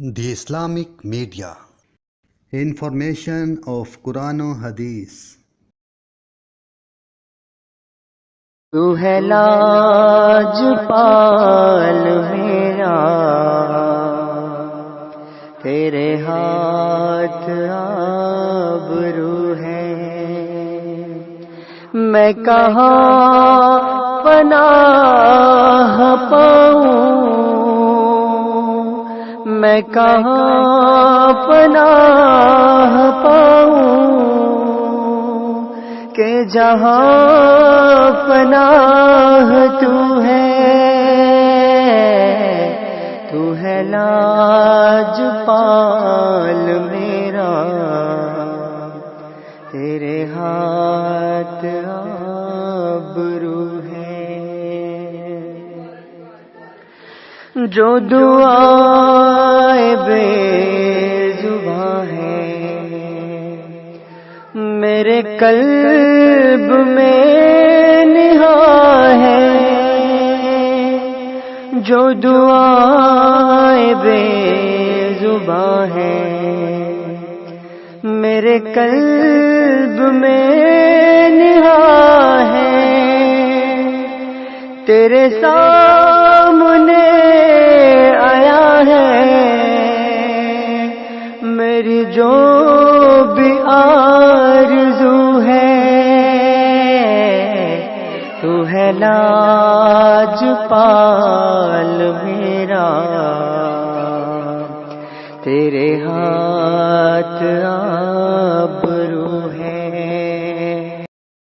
The Islamic Media. Information of Quran و Hadith. تو ہے لاج پال میرا، تیرے ہاتھ آبرو ہے، میں کہاں پناہ پاؤں، میں کہاں پناہ پاؤں کہ جہاں پناہ تو ہے لاج پال میرا، تیرے ہاتھ آبرو ہے، جو دعائیں بے زباں ہے میرے قلب میں نہاں ہے، جو دعائیں بے زباں ہے میرے قلب میں نہاں ہے، تیرے سامنے آیا ہے میری جو بھی آرزو ہے، تو ہے لاج پال میرا، تیرے ہاتھ